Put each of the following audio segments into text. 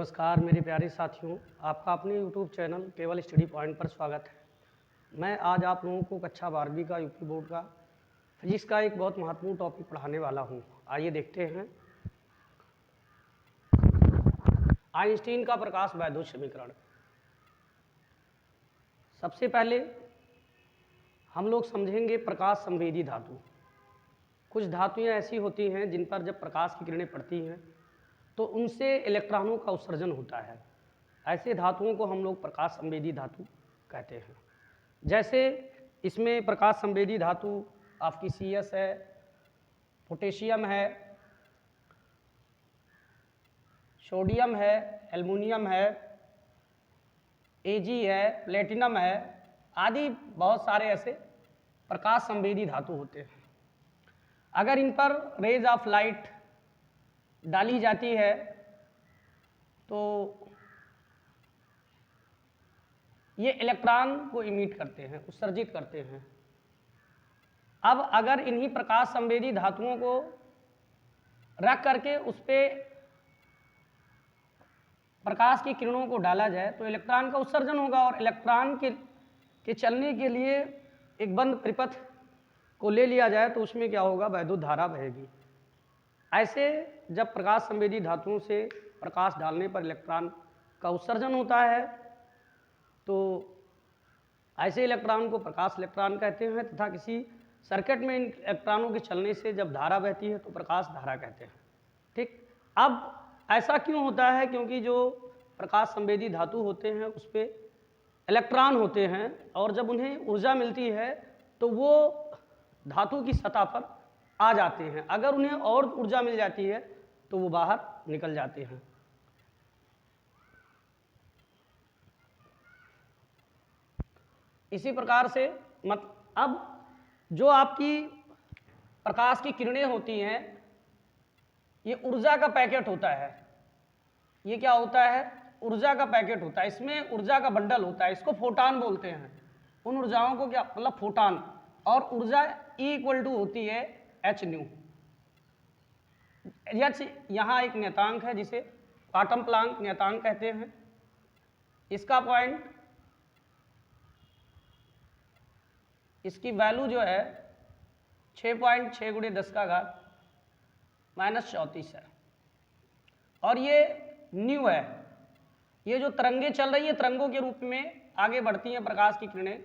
नमस्कार मेरे प्यारे साथियों, आपका अपने YouTube चैनल केवल स्टडी पॉइंट पर स्वागत है। मैं आज आप लोगों को कक्षा 12वीं का यूपी बोर्ड का फिजिक्स का एक बहुत महत्वपूर्ण टॉपिक पढ़ाने वाला हूं। आइए देखते हैं। आइंस्टीन का प्रकाश वैद्युत समीकरण। सबसे पहले हम लोग समझेंगे प्रकाश संवेदी धातु। कुछ धातुएं ऐसी होती हैं जिन पर जब प्रकाश की किरणें पड़ती हैं तो उनसे इलेक्ट्रॉनों का उत्सर्जन होता है। ऐसे धातुओं को हम लोग प्रकाश संवेदी धातु कहते हैं। जैसे इसमें प्रकाश संवेदी धातु आपकी CS है, पोटेशियम है, सोडियम है, एल्युमिनियम है, Ag है, प्लेटिनम है आदि बहुत सारे ऐसे प्रकाश संवेदी धातु होते हैं। अगर इन पर रेज ऑफ लाइट डाली जाती है तो ये इलेक्ट्रॉन को इमिट करते हैं, उत्सर्जित करते हैं। अब अगर इन्हीं प्रकाश संवेदी धातुओं को रख करके उस पर प्रकाश की किरणों को डाला जाए तो इलेक्ट्रॉन का उत्सर्जन होगा और इलेक्ट्रॉन के चलने के लिए एक बंद परिपथ को ले लिया जाए तो उसमें क्या होगा, वैद्युत धारा बहेगी। ऐसे जब प्रकाश संवेदी धातुओं से प्रकाश डालने पर इलेक्ट्रॉन का उत्सर्जन होता है तो ऐसे इलेक्ट्रॉन को प्रकाश इलेक्ट्रॉन कहते हैं तथा किसी सर्किट में इन इलेक्ट्रॉनों के चलने से जब धारा बहती है तो प्रकाश धारा कहते हैं। ठीक, अब ऐसा क्यों होता है? क्योंकि जो प्रकाश संवेदी धातु होते हैं उस पर इलेक्ट्रॉन होते हैं और जब उन्हें ऊर्जा मिलती है तो वो धातु की सतह पर आ जाते हैं। अगर उन्हें और ऊर्जा मिल जाती है तो वो बाहर निकल जाते हैं। इसी प्रकार से अब जो आपकी प्रकाश की किरणें होती हैं ये ऊर्जा का पैकेट होता है। ये क्या होता है? ऊर्जा का पैकेट होता है। इसमें ऊर्जा का बंडल होता है, इसको फोटान बोलते हैं। उन ऊर्जाओं को क्या मतलब फोटान। और ऊर्जा E = होती है h न्यू। यहाँ एक नियतांक है जिसे क्वांटम प्लांक नियतांक कहते हैं। इसका पॉइंट, इसकी वैल्यू जो है 6.6 × 10 - 34 है और ये न्यू है। ये जो तरंगे चल रही है तरंगों के रूप में आगे बढ़ती हैं प्रकाश की किरणें,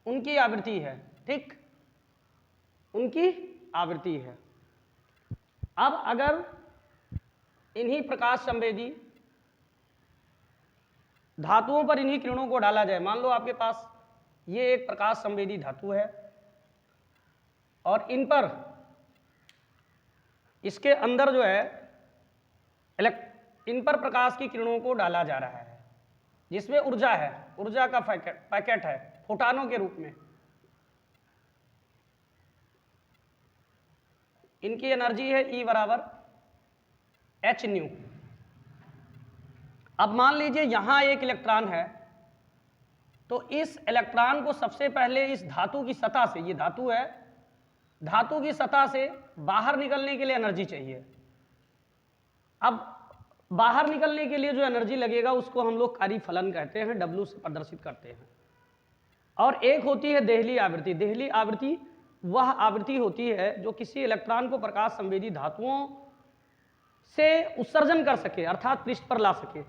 उनकी आवृत्ति है। ठीक, उनकी आवृत्ति है। अब अगर इन्हीं प्रकाश संवेदी धातुओं पर इन्हीं किरणों को डाला जाए, मान लो आपके पास ये एक प्रकाश संवेदी धातु है और इन पर इसके अंदर जो है इन पर प्रकाश की किरणों को डाला जा रहा है जिसमें ऊर्जा है, ऊर्जा का पैकेट है फोटानों के रूप में। इनकी एनर्जी है E = h न्यू। अब मान लीजिए यहां एक इलेक्ट्रॉन है तो इस इलेक्ट्रॉन को सबसे पहले इस धातु की सतह से, ये धातु है, धातु की सतह से बाहर निकलने के लिए एनर्जी चाहिए। अब बाहर निकलने के लिए जो एनर्जी लगेगा उसको हम लोग कार्य फलन कहते हैं, W से प्रदर्शित करते हैं। और एक होती है देहली आवृत्ति। देहली आवृत्ति वह आवृत्ति होती है जो किसी इलेक्ट्रॉन को प्रकाश संवेदी धातुओं से उत्सर्जन कर सके, अर्थात पृष्ठ पर ला सके।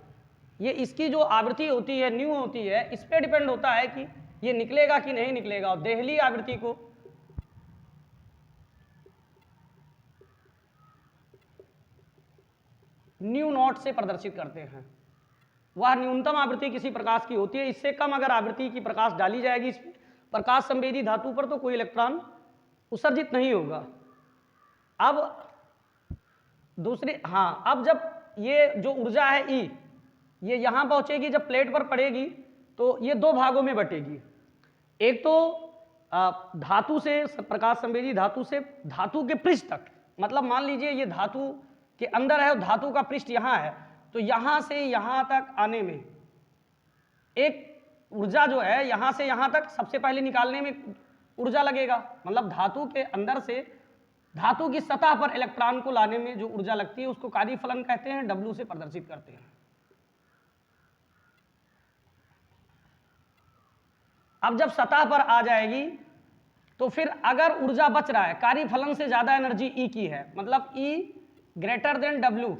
ये इसकी जो आवृत्ति होती है, न्यू होती है, इस पे डिपेंड होता है कि ये निकलेगा कि नहीं निकलेगा। और देहली आवृत्ति को न्यू नॉट से प्रदर्शित करते हैं। वह न्यूनतम आवृत्ति किसी प्रकाश की होती है। इससे कम अगर आवृत्ति की प्रकाश डाली जाएगी इस प्रकाश संवेदी धातु पर तो कोई इलेक्ट्रॉन उत्सर्जित नहीं होगा। अब दूसरी, हाँ, अब जब ये जो ऊर्जा है E ये यहाँ पहुँचेगी, जब प्लेट पर पड़ेगी तो ये दो भागों में बटेगी। एक तो धातु से, प्रकाश संवेदी धातु से धातु के पृष्ठ तक, मतलब मान लीजिए ये धातु के अंदर है और धातु का पृष्ठ यहाँ है तो यहाँ से यहाँ तक आने में एक ऊर्जा जो है, यहाँ से यहाँ तक सबसे पहले निकालने में ऊर्जा लगेगा। मतलब धातु के अंदर से धातु की सतह पर इलेक्ट्रॉन को लाने में जो ऊर्जा लगती है उसको कार्य फलन कहते हैं, W से प्रदर्शित करते हैं। अब जब सतह पर आ जाएगी तो फिर अगर ऊर्जा बच रहा है, कार्य फलन से ज्यादा एनर्जी ई की है, मतलब ई ग्रेटर देन डब्ल्यू,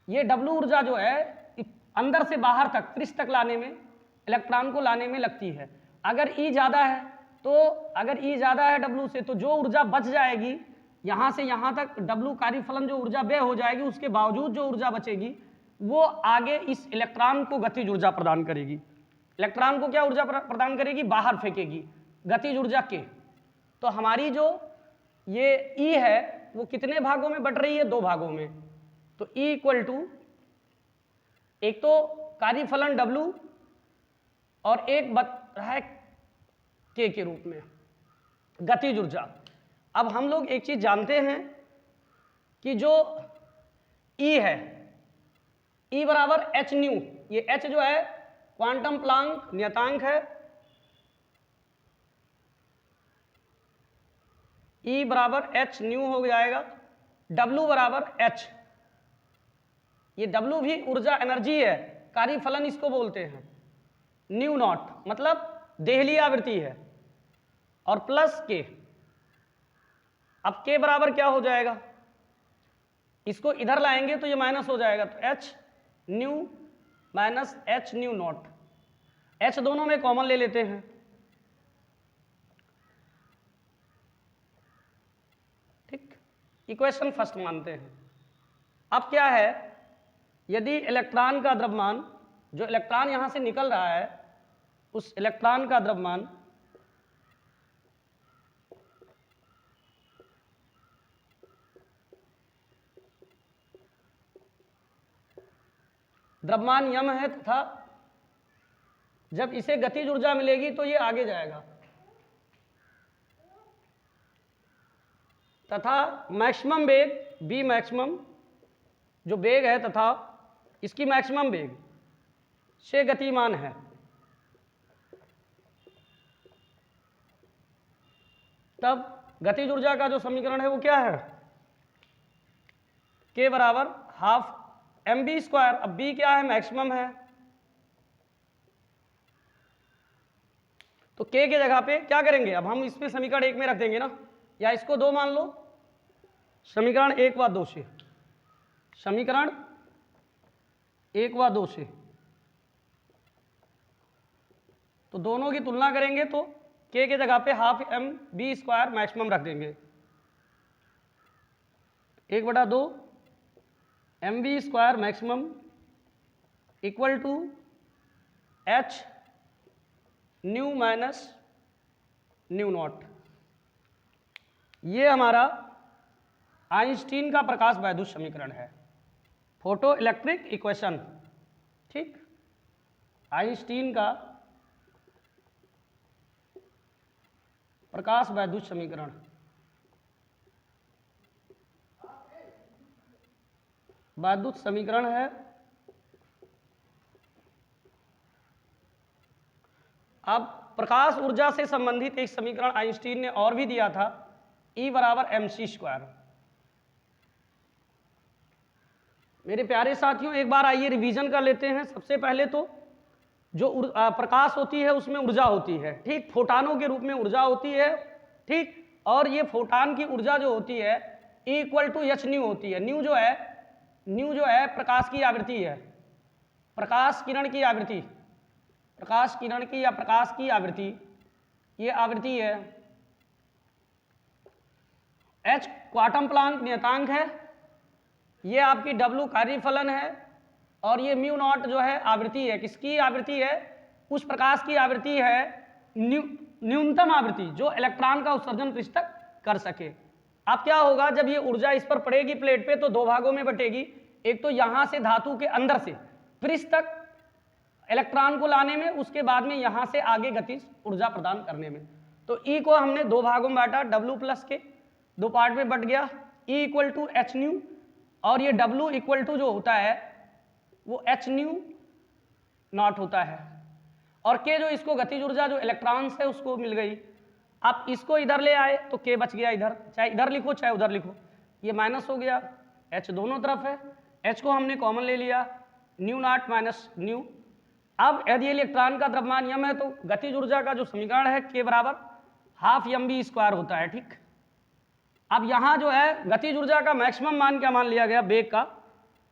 ये डब्ल्यू ऊर्जा जो है अंदर से बाहर तक पृष्ठ तक लाने में, इलेक्ट्रॉन को लाने में लगती है। अगर ई ज्यादा है तो, अगर ई ज्यादा है डब्ल्यू से, तो जो ऊर्जा बच जाएगी यहां से यहां तक, डब्ल्यू कार्य फलन जो ऊर्जा व्यय हो जाएगी, उसके बावजूद जो ऊर्जा बचेगी वो आगे इस इलेक्ट्रॉन को गतिज ऊर्जा प्रदान करेगी। इलेक्ट्रॉन को क्या ऊर्जा प्रदान करेगी? बाहर फेंकेगी, गतिज ऊर्जा के। तो हमारी जो ये ई है वो कितने भागों में बट रही है? 2 भागों में। तो ई इक्वल टू, एक तो कार्यफलन W और एक बच रहा है K के रूप में गतिज ऊर्जा। अब हम लोग एक चीज जानते हैं कि जो E है, E बराबर h न्यू, ये h जो है क्वांटम प्लांक नियतांक है, E बराबर h न्यू हो जाएगा, W बराबर h, ये W भी ऊर्जा एनर्जी है, कार्य फलन इसको बोलते हैं, न्यू नॉट मतलब देहली आवृत्ति है, और प्लस K। अब K बराबर क्या हो जाएगा? इसको इधर लाएंगे तो ये माइनस हो जाएगा, तो h nu minus h new not, h दोनों में कॉमन ले लेते हैं, ठीक, इक्वेशन फर्स्ट मानते हैं। अब क्या है, यदि इलेक्ट्रॉन का द्रव्यमान, जो इलेक्ट्रॉन यहां से निकल रहा है, उस इलेक्ट्रॉन का द्रव्यमान द्रव्यमान यम है, तथा जब इसे गतिज ऊर्जा मिलेगी तो ये आगे जाएगा, तथा मैक्सिमम वेग बी मैक्सिमम जो वेग है तथा इसकी मैक्सिमम वेग से गतिमान है। तब गतिज ऊर्जा का जो समीकरण है वो क्या है? K बराबर हाफ mv स्क्वायर। अब b क्या है? मैक्सिमम है, तो K के जगह पे क्या करेंगे? अब हम इसमें समीकरण 1 में रख देंगे ना, या इसको 2 मान लो, समीकरण 1 व 2 से, समीकरण 1 व 2 से, तो दोनों की तुलना करेंगे तो K के जगह पे हाफ mv स्क्वायर मैक्सिमम रख देंगे, 1/2 mv square maximum equal to h nu minus nu naught. ये हमारा आइंस्टीन का प्रकाश वैद्युत समीकरण है, फोटो इलेक्ट्रिक इक्वेशन, ठीक, आइंस्टीन का प्रकाश वैद्युत समीकरण। वैद्युत समीकरण है। अब प्रकाश ऊर्जा से संबंधित एक समीकरण आइंस्टीन ने और भी दिया था, E बराबर mc स्क्वायर। मेरे प्यारे साथियों, एक बार आइए रिवीजन कर लेते हैं। सबसे पहले तो जो प्रकाश होती है उसमें ऊर्जा होती है, ठीक, फोटानों के रूप में ऊर्जा होती है, ठीक, और ये फोटान की ऊर्जा जो होती है E equal to h nu होती है। न्यू जो है प्रकाश की आवृत्ति है, प्रकाश किरण की आवृत्ति, प्रकाश किरण की या प्रकाश की आवृत्ति, ये आवृत्ति है। H क्वांटम प्लांक नियतांक है, ये आपकी W कार्यफलन है, और ये म्यू नॉट जो है आवृत्ति है। किसकी आवृत्ति है? उस प्रकाश की आवृत्ति है, न्यूनतम आवृत्ति जो इलेक्ट्रॉन का उत्सर्जन पृष्ठ तक कर सके। अब क्या होगा, जब ये ऊर्जा इस पर पड़ेगी प्लेट पे, तो 2 भागों में बटेगी, एक तो यहां से धातु के अंदर से पृष्ठ तक इलेक्ट्रॉन को लाने में, उसके बाद में यहां से आगे गतिज ऊर्जा प्रदान करने में। तो E को हमने 2 भागों में बांटा, W प्लस के 2 पार्ट में बट गया, E equal to h nu, और ये W इक्वल टू जो होता है वो h न्यू नॉट होता है, और K जो इसको गतिज ऊर्जा जो इलेक्ट्रॉन्स है उसको मिल गई। आप इसको इधर ले आए तो K बच गया इधर, चाहे इधर लिखो चाहे उधर लिखो, ये माइनस हो गया, H दोनों तरफ है, H को हमने कॉमन ले लिया, न्यू नॉट माइनस न्यू, अब यदि इलेक्ट्रॉन का द्रव्यमान m है तो गतिज ऊर्जा का जो समीकरण है k बराबर हाफ mv² होता है, ठीक। अब यहाँ जो है गतिज ऊर्जा का मैक्सिमम मान क्या मान लिया गया, वेग का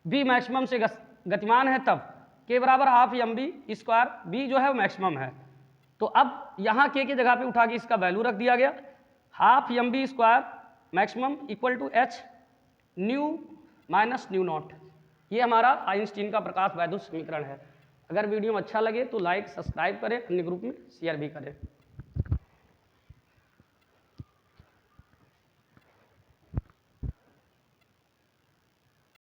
v मैक्सिमम से गतिमान है तब k बराबर हाफ mv², v जो है वो मैक्सिमम है। तो अब यहाँ k की जगह पे उठा के इसका वैल्यू रख दिया गया, half mv² maximum equal to h nu minus nu naught. ये हमारा आइंस्टीन का प्रकाश वैद्युत समीकरण है। अगर वीडियो में अच्छा लगे तो लाइक सब्सक्राइब करें, अन्य ग्रुप में शेयर भी करें।